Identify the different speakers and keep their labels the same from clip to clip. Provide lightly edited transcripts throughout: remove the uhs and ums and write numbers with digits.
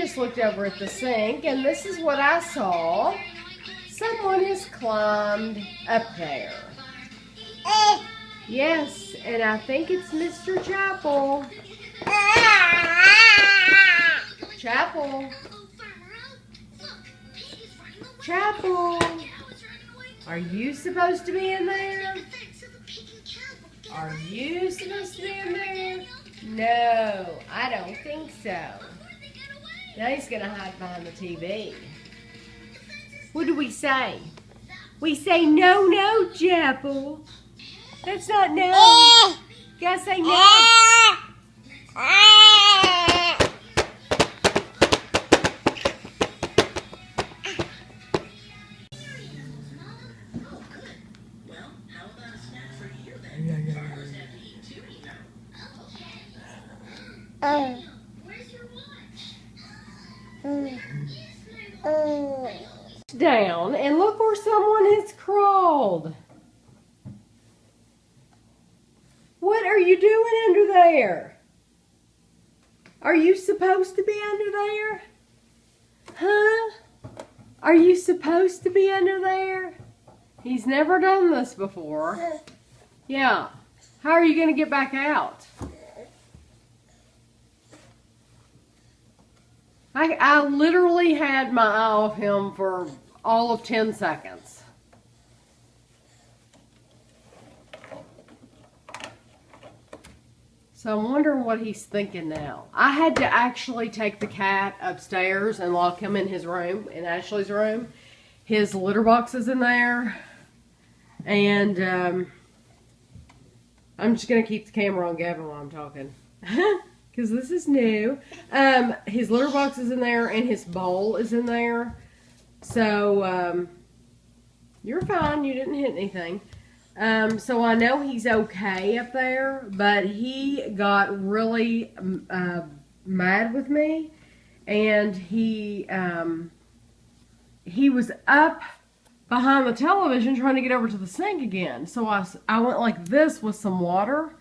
Speaker 1: just looked over at the sink, and this is what I saw. Someone has climbed up there. Yes, and I think it's Mr. Chapel. Chapel. Chapel. Are you supposed to be in there? Are you supposed to be in there? No, I don't think so. Now he's going to hide behind the TV. What do we say? We say no, no, Chapel. That's not no. You gotta say no. Down, and look where someone has crawled. What are you doing under there? Are you supposed to be under there? Huh? Are you supposed to be under there? He's never done this before. Yeah. How are you going to get back out? I literally had my eye off him for all of 10 seconds. So I'm wondering what he's thinking now. I had to actually take the cat upstairs and lock him in his room, in Ashley's room. His litter box is in there. And I'm just going to keep the camera on Gavin while I'm talking. Because this is new. His litter box is in there and his bowl is in there. So, you're fine. You didn't hit anything. So I know he's okay up there, but he got really mad with me, and he was up behind the television trying to get over to the sink again. So I went like this with some water,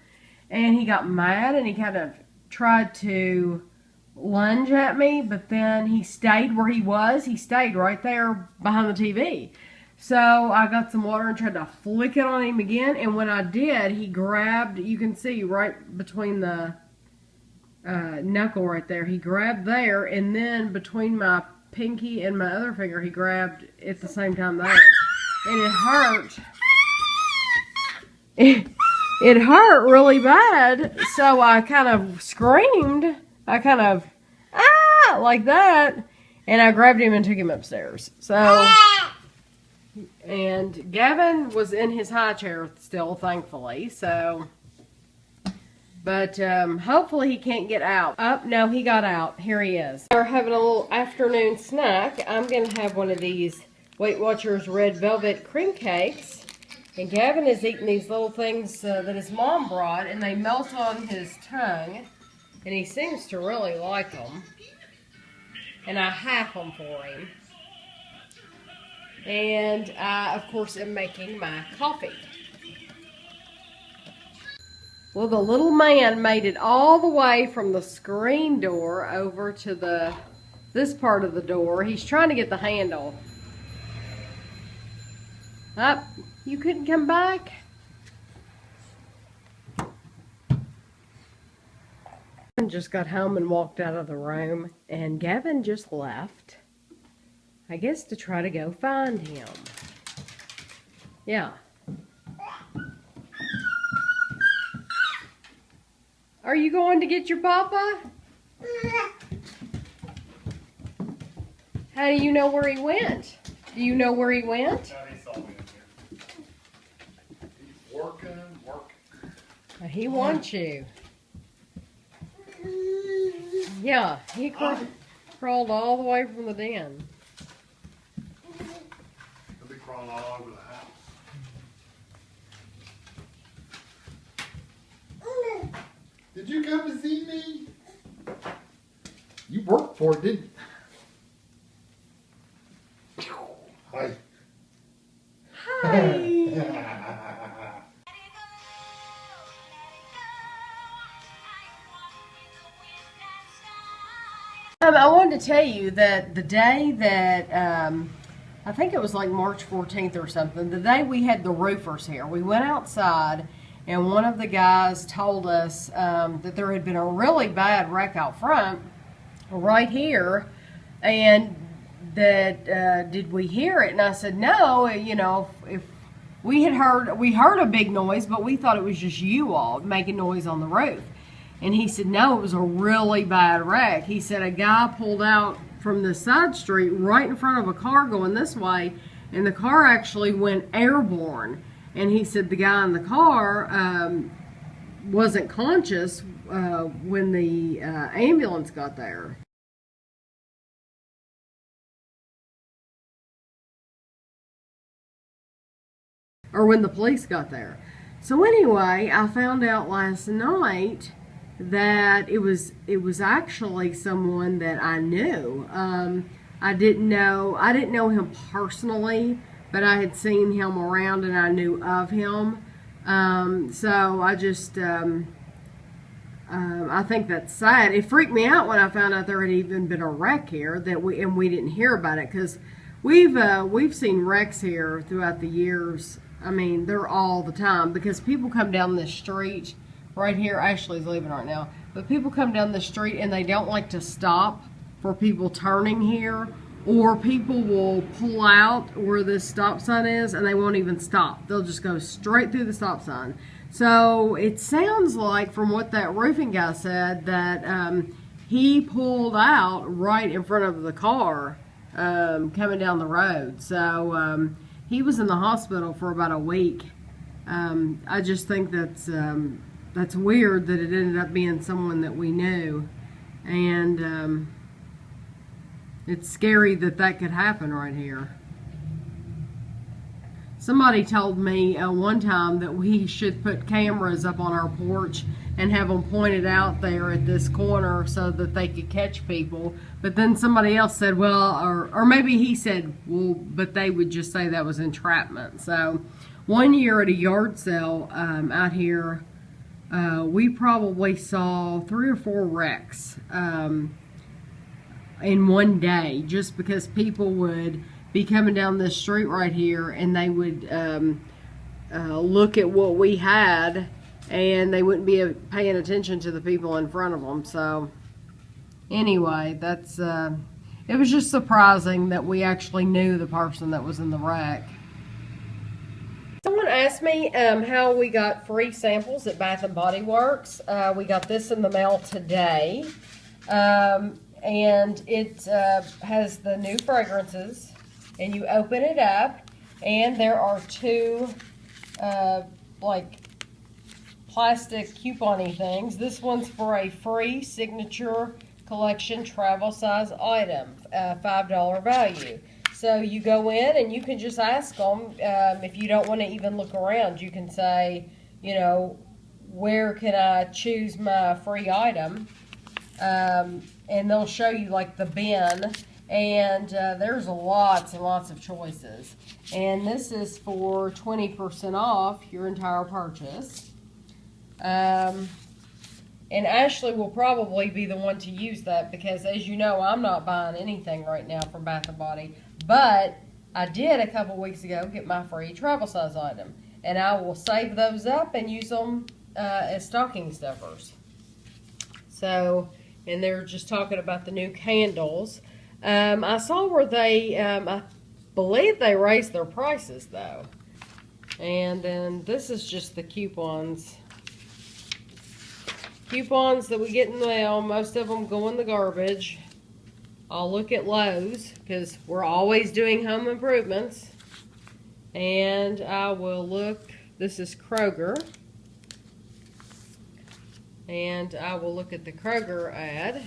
Speaker 1: and he got mad, and he kind of tried to lunge at me, but then he stayed where he was. He stayed right there behind the TV. So I got some water and tried to flick it on him again, and when I did, he grabbed, you can see right between the knuckle right there, he grabbed there, and then between my pinky and my other finger, he grabbed at the same time there. And it hurt. It hurt really bad, so I kind of screamed. I kind of, like that, and I grabbed him and took him upstairs. So, and Gavin was in his high chair still, thankfully, so, but hopefully he can't get out. Oh, no, he got out. Here he is. We're having a little afternoon snack. I'm going to have one of these Weight Watchers Red Velvet Cream Cakes. And Gavin is eating these little things that his mom brought, and they melt on his tongue. And he seems to really like them. And I half them for him. And I, of course, am making my coffee. Well, the little man made it all the way from the screen door over to this part of the door. He's trying to get the handle. Up. You couldn't come back? I just got home and walked out of the room, and Gavin just left. I guess to try to go find him. Yeah. Are you going to get your papa? How do you know where he went? Do you know where he went? He wants you. Yeah, he crawled all the way from the den.
Speaker 2: He'll be crawling all over the house. Did you come to see me? You worked for it, didn't you? Hi.
Speaker 1: Hi. I wanted to tell you that the day that, I think it was like March 14th or something, the day we had the roofers here, we went outside and one of the guys told us that there had been a really bad wreck out front right here, and that did we hear it? And I said, no, you know, if we heard a big noise, but we thought it was just you all making noise on the roof. And he said, no, it was a really bad wreck. He said a guy pulled out from the side street right in front of a car going this way, and the car actually went airborne. And he said the guy in the car wasn't conscious when the ambulance got there. Or when the police got there. So anyway, I found out last night that it was actually someone that I knew. I didn't know him personally, but I had seen him around and I knew of him. So I just I think that's sad. It freaked me out when I found out there had even been a wreck here that we didn't hear about it, because we've seen wrecks here throughout the years. I mean, they're all the time, because people come down this street right here. Ashley's leaving right now, but people come down the street and they don't like to stop for people turning here, or people will pull out where this stop sign is and they won't even stop. They'll just go straight through the stop sign. So it sounds like, from what that roofing guy said, that he pulled out right in front of the car coming down the road. So he was in the hospital for about a week. I just think that's weird that it ended up being someone that we knew, and it's scary that that could happen right here. Somebody told me one time that we should put cameras up on our porch and have them pointed out there at this corner so that they could catch people. But then somebody else said, well, or maybe he said, well, but they would just say that was entrapment. So one year at a yard sale out here, we probably saw 3 or 4 wrecks in one day, just because people would be coming down this street right here and they would look at what we had, and they wouldn't be paying attention to the people in front of them. So anyway, that's it was just surprising that we actually knew the person that was in the wreck. Someone asked me how we got free samples at Bath & Body Works. We got this in the mail today, and it has the new fragrances, and you open it up, and there are 2 like plastic coupon-y things. This one's for a free signature collection travel size item, $5 value. So you go in and you can just ask them, if you don't want to even look around, you can say, you know, where can I choose my free item? And they'll show you like the bin, and there's lots and lots of choices. And this is for 20% off your entire purchase. And Ashley will probably be the one to use that, because as you know, I'm not buying anything right now from Bath & Body. But I did a couple weeks ago get my free travel size item, and I will save those up and use them as stocking stuffers. So, and they're just talking about the new candles. I saw where they, I believe they raised their prices though. And then this is just the coupons. Coupons that we get in the mail. Most of them go in the garbage. I'll look at Lowe's, because we're always doing home improvements. And I will look, this is Kroger. And I will look at the Kroger ad.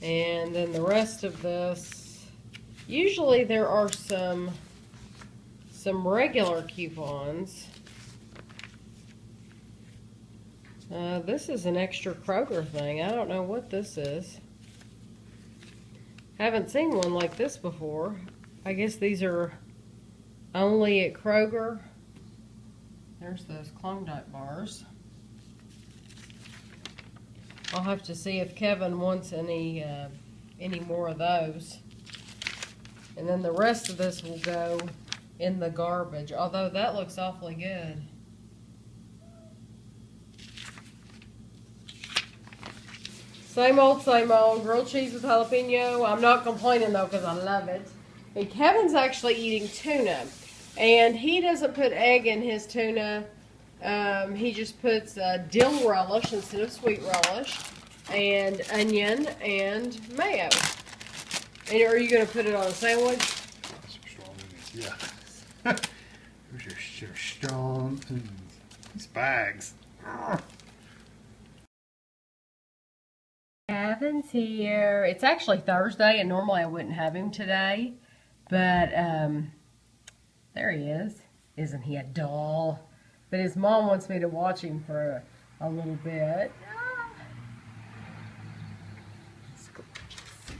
Speaker 1: And then the rest of this, usually there are some regular coupons. This is an extra Kroger thing. I don't know what this is. Haven't seen one like this before. I guess these are only at Kroger. There's those Klondike bars. I'll have to see if Kevin wants any more of those. And then the rest of this will go in the garbage, although that looks awfully good. Same old, grilled cheese with jalapeno. I'm not complaining though because I love it. And Kevin's actually eating tuna. And he doesn't put egg in his tuna. He just puts dill relish instead of sweet relish. And onion and mayo. And are you going to put it on a sandwich?
Speaker 2: Some strong onions, yeah. Those are strong onions. These bags.
Speaker 1: Gavin's here. It's actually Thursday, and normally I wouldn't have him today. But, there he is. Isn't he a doll? But his mom wants me to watch him for a little bit.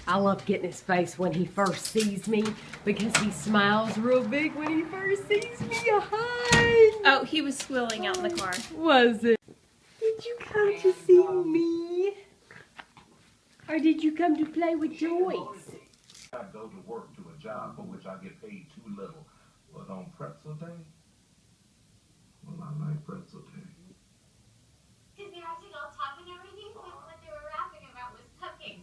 Speaker 1: I love getting his face when he first sees me because he smiles real big when he first sees me. Hi!
Speaker 3: Oh, he was squealing out in the car.
Speaker 1: Was it? Did you come to see me? Or did you come to play with toys?
Speaker 4: I go to work to a job for which I get paid too little. But on pretzel day, well, I like pretzel day.
Speaker 5: Because they actually all talking and everything, but what they were rapping about was cupcakes.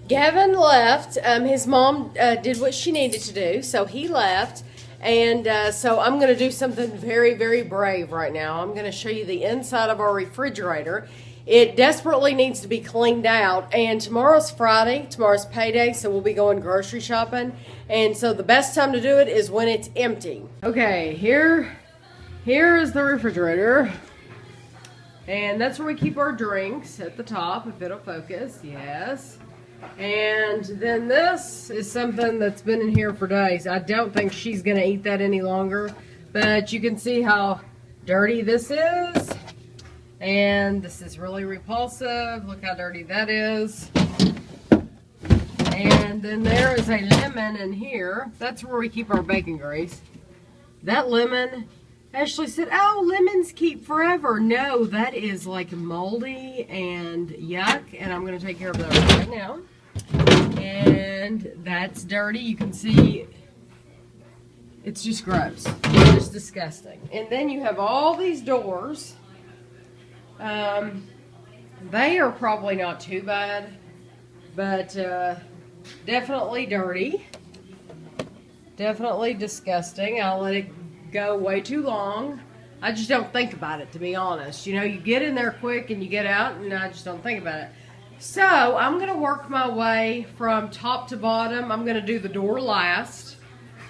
Speaker 1: Gavin left. His mom did what she needed to do, so he left. And so I'm going to do something very, very brave right now. I'm going to show you the inside of our refrigerator. It desperately needs to be cleaned out. And tomorrow's Friday. Tomorrow's payday, so we'll be going grocery shopping. And so the best time to do it is when it's empty. Okay, here is the refrigerator. And that's where we keep our drinks at the top, if it'll focus. Yes. And then this is something that's been in here for days. I don't think she's going to eat that any longer. But you can see how dirty this is. And this is really repulsive. Look how dirty that is. And then there is a lemon in here. That's where we keep our bacon grease. That lemon, Ashley said, oh, lemons keep forever. No, that is like moldy and yuck. And I'm going to take care of that right now. And that's dirty. You can see it's just gross. It's just disgusting. And then you have all these doors. They are probably not too bad, but definitely dirty. Definitely disgusting. I'll let it go way too long. I just don't think about it, to be honest. You know, you get in there quick and you get out, and I just don't think about it. So I'm going to work my way from top to bottom. I'm going to do the door last,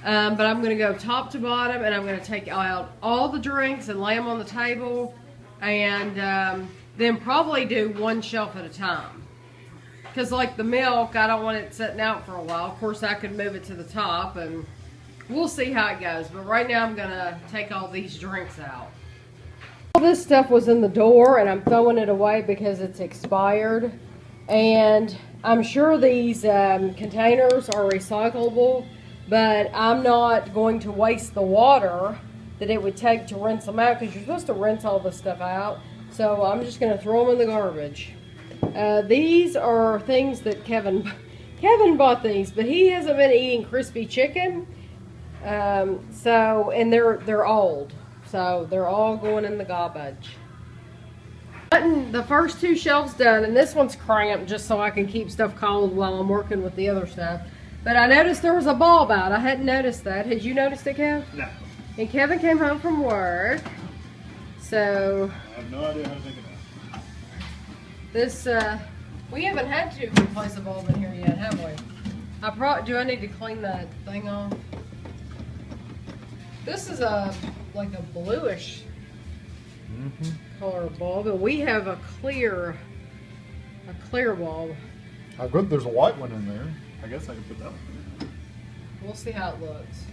Speaker 1: but I'm going to go top to bottom, and I'm going to take out all the drinks and lay them on the table, and then probably do one shelf at a time. Because like the milk, I don't want it sitting out for a while. Of course, I could move it to the top, and we'll see how it goes. But right now, I'm going to take all these drinks out. All this stuff was in the door, and I'm throwing it away because it's expired. And I'm sure these containers are recyclable, but I'm not going to waste the water that it would take to rinse them out, because you're supposed to rinse all this stuff out. So I'm just going to throw them in the garbage. These are things that Kevin bought these, but he hasn't been eating crispy chicken. And they're old, so they're all going in the garbage. Gotten the first two shelves done, and this one's cramped just so I can keep stuff cold while I'm working with the other stuff. But I noticed there was a bulb out. I hadn't noticed that. Had you noticed it, Kev?
Speaker 2: No.
Speaker 1: And Kevin came home from work, so
Speaker 2: I have no idea how to think about it.
Speaker 1: this we haven't had to replace a bulb in here yet, have we? Do I need to clean that thing off? This is like a bluish color bulb, and we have a clear bulb.
Speaker 2: How good, there's a white one in there. I guess I can put that one in.
Speaker 1: We'll see how it looks.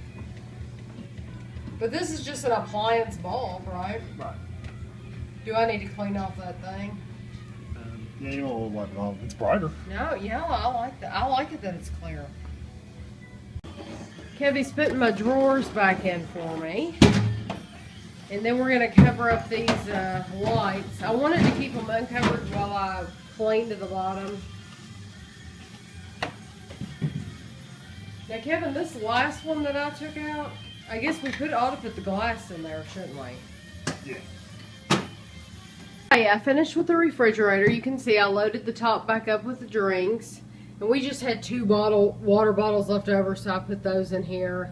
Speaker 1: But this is just an appliance bulb, right?
Speaker 2: Right.
Speaker 1: Do I need to clean off that thing?
Speaker 2: Yeah, you know, wipe it off. It's brighter.
Speaker 1: No, yeah, I like that. I like it that it's clear. Kevy's putting my drawers back in for me. And then we're going to cover up these lights. I wanted to keep them uncovered while I cleaned to the bottom. Now, Kevin, this last one that I took out, I guess we ought to put the glass in there, shouldn't we?
Speaker 2: Yeah.
Speaker 1: Hey, I finished with the refrigerator. You can see I loaded the top back up with the drinks. And we just had 2 water bottles left over, so I put those in here.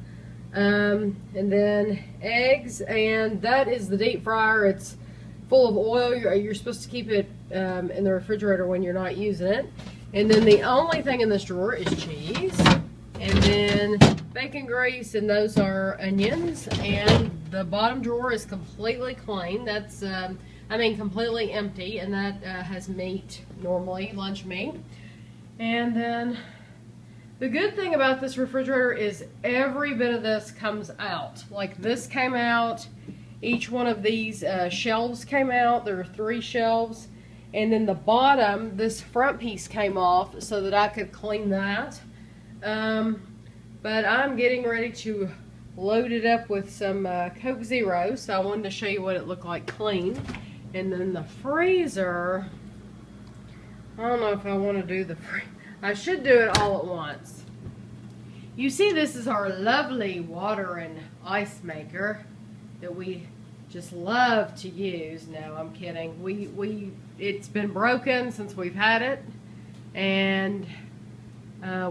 Speaker 1: And then eggs, and that is the deep fryer. It's full of oil. You're supposed to keep it in the refrigerator when you're not using it. And then the only thing in this drawer is cheese, and then bacon grease, and those are onions. And the bottom drawer is completely clean. That's completely empty, and that has meat, normally lunch meat. And then the good thing about this refrigerator is every bit of this comes out. Like this came out, each one of these shelves came out. There are 3 shelves. And then the bottom, this front piece came off so that I could clean that. But I'm getting ready to load it up with some Coke Zero. So I wanted to show you what it looked like clean. And then the freezer, I don't know if I want to do the freezer. I should do it all at once. You see, this is our lovely water and ice maker that we just love to use. No, I'm kidding. It's been broken since we've had it, and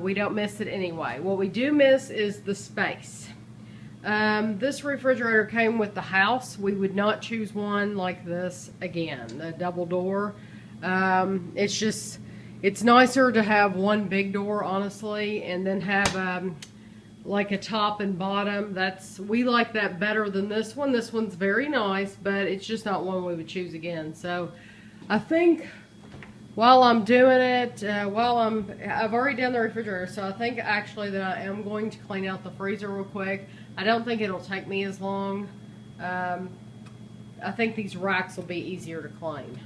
Speaker 1: we don't miss it anyway. What we do miss is the space. This refrigerator came with the house. We would not choose one like this again, the double door. It's nicer to have one big door, honestly, and then have like a top and bottom. We like that better than this one. This one's very nice, but it's just not one we would choose again. So I think while I'm doing it, I've already done the refrigerator, so I think actually that I am going to clean out the freezer real quick. I don't think it'll take me as long. I think these racks will be easier to clean.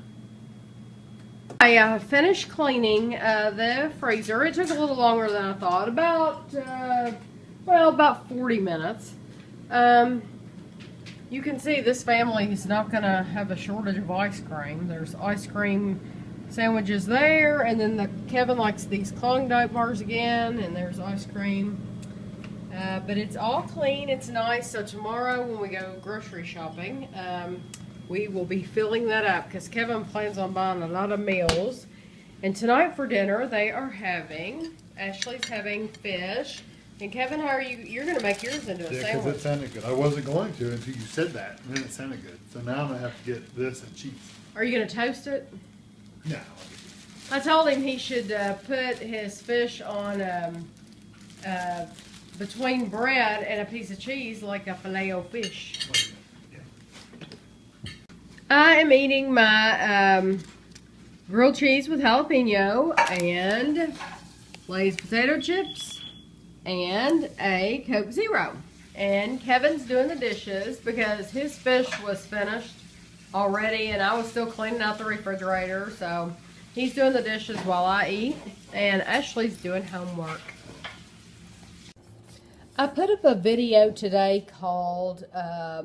Speaker 1: I finished cleaning the freezer. It took a little longer than I thought, about 40 minutes. You can see this family is not going to have a shortage of ice cream. There's ice cream sandwiches there, and then Kevin likes these Klondike bars again, and there's ice cream. But it's all clean, it's nice. So tomorrow when we go grocery shopping, we will be filling that up because Kevin plans on buying a lot of meals. And tonight for dinner, Ashley's having fish. And Kevin, how are you? You're going to make yours into a sandwich.
Speaker 2: Yeah, because it sounded good. I wasn't going to until you said that, and then it sounded good. So now I'm going to have to get this and cheese.
Speaker 1: Are you going to toast it?
Speaker 2: No.
Speaker 1: I told him he should put his fish on between bread and a piece of cheese, like a Filet-O-Fish. I am eating my grilled cheese with jalapeno and Lay's potato chips and a Coke Zero. And Kevin's doing the dishes because his fish was finished already and I was still cleaning out the refrigerator. So he's doing the dishes while I eat, and Ashley's doing homework. I put up a video today called A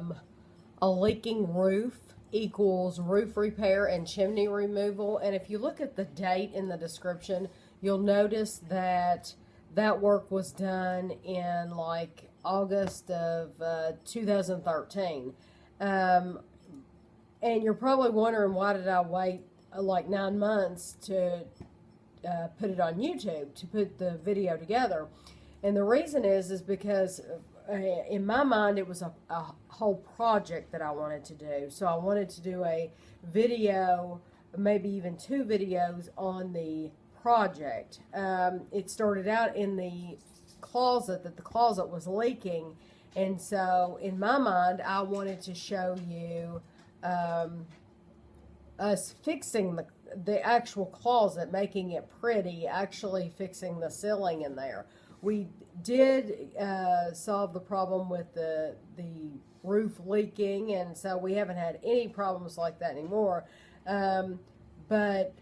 Speaker 1: Leaking Roof Equals Roof Repair and Chimney Removal. And if you look at the date in the description, you'll notice that that work was done in like August of 2013. And you're probably wondering, why did I wait like 9 months to put it on YouTube, to put the video together? And the reason is because in my mind it was a whole project that I wanted to do. So I wanted to do a video, maybe even 2 videos on the project. It started out in the closet, that the closet was leaking, and so in my mind I wanted to show you us fixing the actual closet, making it pretty, actually fixing the ceiling in there. We did solve the problem with the roof leaking, and so we haven't had any problems like that anymore. But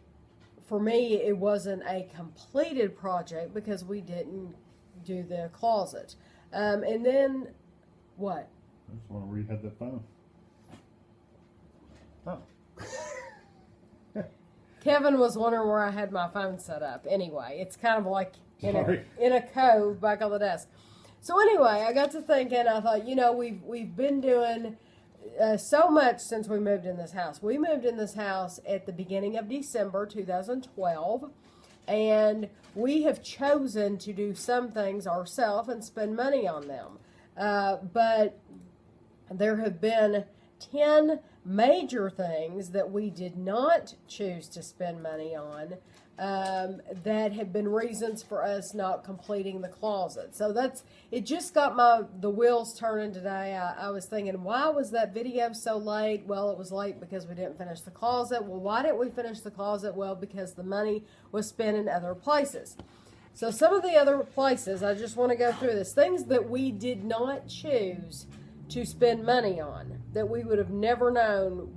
Speaker 1: for me, it wasn't a completed project because we didn't do the closet. And then, what?
Speaker 2: I just want to read had that phone. Oh.
Speaker 1: Kevin was wondering where I had my phone set up. Anyway, it's kind of like
Speaker 2: Sorry.
Speaker 1: in a cove back on the desk. So anyway, I got to thinking. I thought, we've been doing so much since we moved in this house. We moved in this house at the beginning of December 2012, and we have chosen to do some things ourselves and spend money on them. But there have been 10 major things that we did not choose to spend money on that have been reasons for us not completing the closet. So it just got the wheels turning today. I was thinking, why was that video so late? Well, it was late because we didn't finish the closet. Well, why didn't we finish the closet? Well, because the money was spent in other places. So some of the other places, I just want to go through this. Things that we did not choose to spend money on, that we would have never known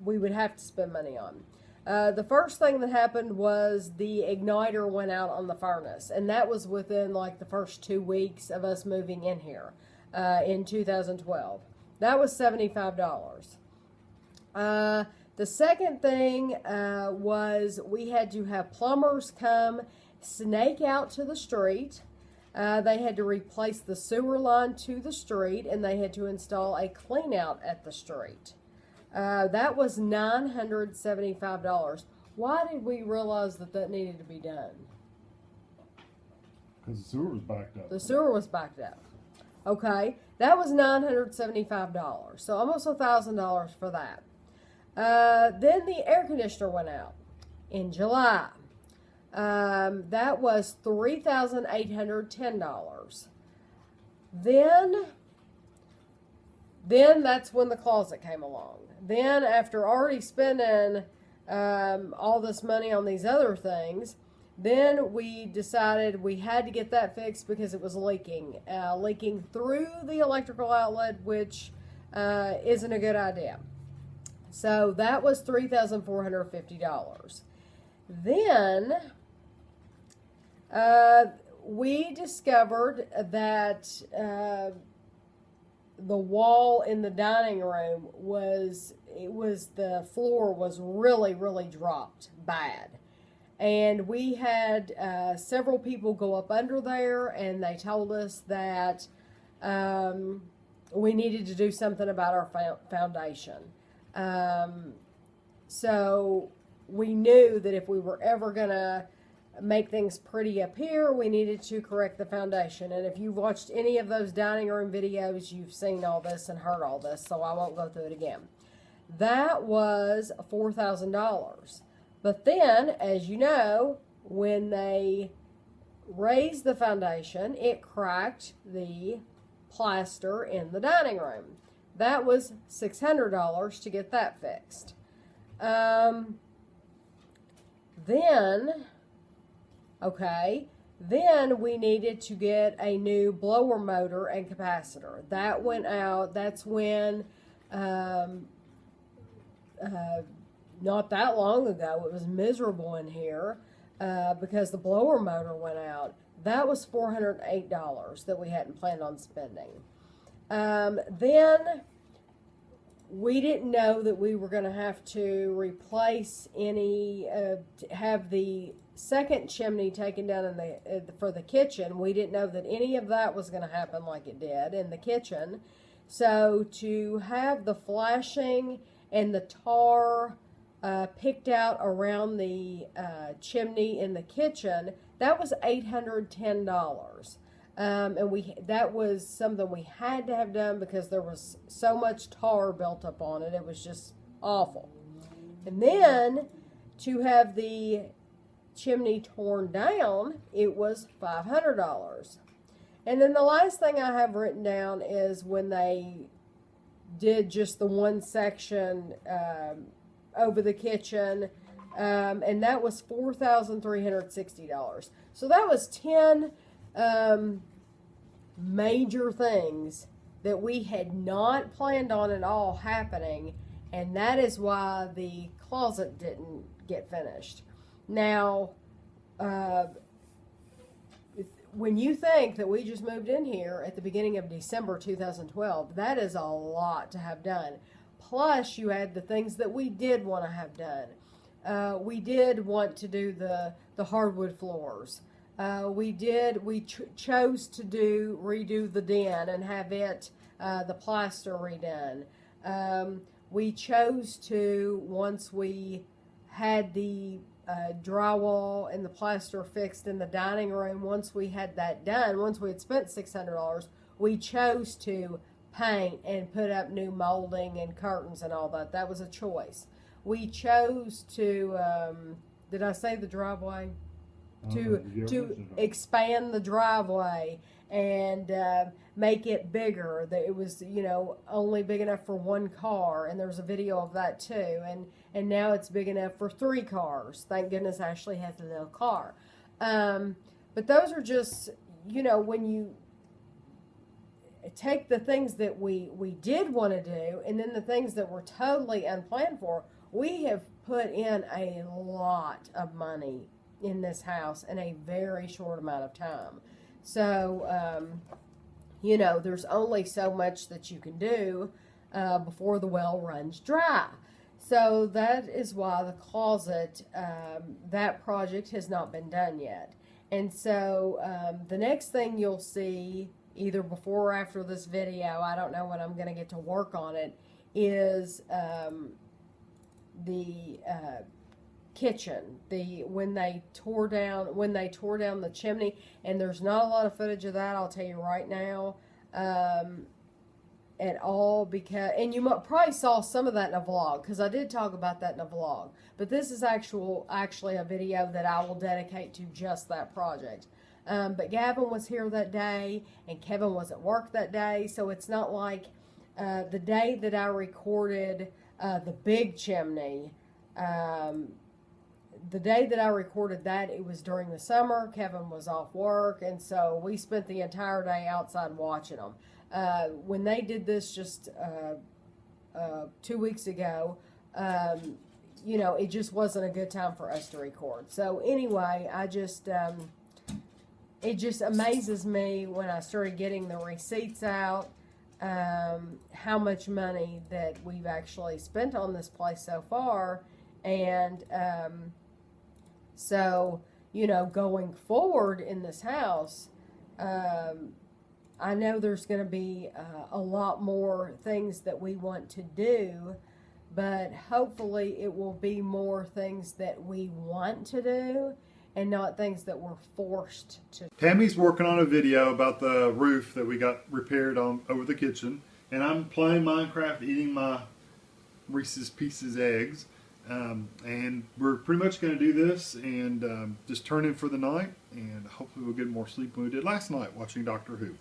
Speaker 1: we would have to spend money on. The first thing that happened was the igniter went out on the furnace, and that was within like the first 2 weeks of us moving in here in 2012. That was $75. The second thing was we had to have plumbers come snake out to the street. They had to replace the sewer line to the street, and they had to install a clean out at the street. That was $975. Why did we realize that needed to be done?
Speaker 2: Because the sewer was backed up.
Speaker 1: The sewer was backed up. Okay, that was $975. So almost $1,000 for that. Then the air conditioner went out in July. That was $3,810. Then that's when the closet came along. Then after already spending all this money on these other things, then we decided we had to get that fixed because it was leaking through the electrical outlet, which isn't a good idea. So that was $3,450. Then we discovered that the wall in the dining room the floor was really, really dropped bad. And we had several people go up under there, and they told us that we needed to do something about our foundation. So we knew that if we were ever going to make things pretty up here, we needed to correct the foundation. And if you've watched any of those dining room videos, you've seen all this and heard all this, so I won't go through it again. That was $4,000. But then, as you know, when they raised the foundation, it cracked the plaster in the dining room. That was $600 to get that fixed. Then we needed to get a new blower motor and capacitor. That went out. That's when, not that long ago, it was miserable in here because the blower motor went out. That was $408 that we hadn't planned on spending. Then we didn't know that we were going to have to replace have the second chimney taken down for the kitchen. We didn't know that any of that was going to happen like it did in the kitchen. So to have the flashing and the tar picked out around the chimney in the kitchen, that was $810. And that was something we had to have done because there was so much tar built up on it. It was just awful. And then to have the chimney torn down, it was $500. And then the last thing I have written down is when they did just the one section over the kitchen, and that was $4,360. So that was 10 major things that we had not planned on at all happening, and that is why the closet didn't get finished. Now, when you think that we just moved in here at the beginning of December 2012, that is a lot to have done. Plus, you had the things that we did want to have done. We did want to do the hardwood floors. We chose to redo the den and have it the plaster redone. We chose to, once we had the drywall and the plaster fixed in the dining room, once we had that done, once we had spent $600, we chose to paint and put up new molding and curtains and all that. That was a choice. We chose to, did I say the driveway? To expand the driveway and make it bigger. That it was, only big enough for one car, and there's a video of that too. And now it's big enough for 3 cars. Thank goodness Ashley has a little car. But those are just, when you take the things that we did want to do, and then the things that were totally unplanned for, we have put in a lot of money in this house in a very short amount of time. So, there's only so much that you can do before the well runs dry. So that is why the closet, that project has not been done yet. And so the next thing you'll see, either before or after this video, I don't know when I'm going to get to work on it, is the kitchen. When they tore down the chimney, and there's not a lot of footage of that, I'll tell you right now, at all, because, and you probably saw some of that in a vlog, because I did talk about that in a vlog, but this is actually a video that I will dedicate to just that project. But Gavin was here that day, and Kevin was at work that day, so it's not like the day that I recorded the big chimney, the day that I recorded that, it was during the summer. Kevin was off work, and so we spent the entire day outside watching them. When they did this just 2 weeks ago, it just wasn't a good time for us to record. So anyway, it just amazes me when I started getting the receipts out, how much money that we've actually spent on this place so far. And so, going forward in this house, I know there's going to be a lot more things that we want to do, but hopefully it will be more things that we want to do and not things that we're forced to.
Speaker 2: Tammy's working on a video about the roof that we got repaired on over the kitchen, and I'm playing Minecraft, eating my Reese's Pieces eggs. And we're pretty much going to do this and just turn in for the night, and hopefully we'll get more sleep than we did last night watching Doctor Who.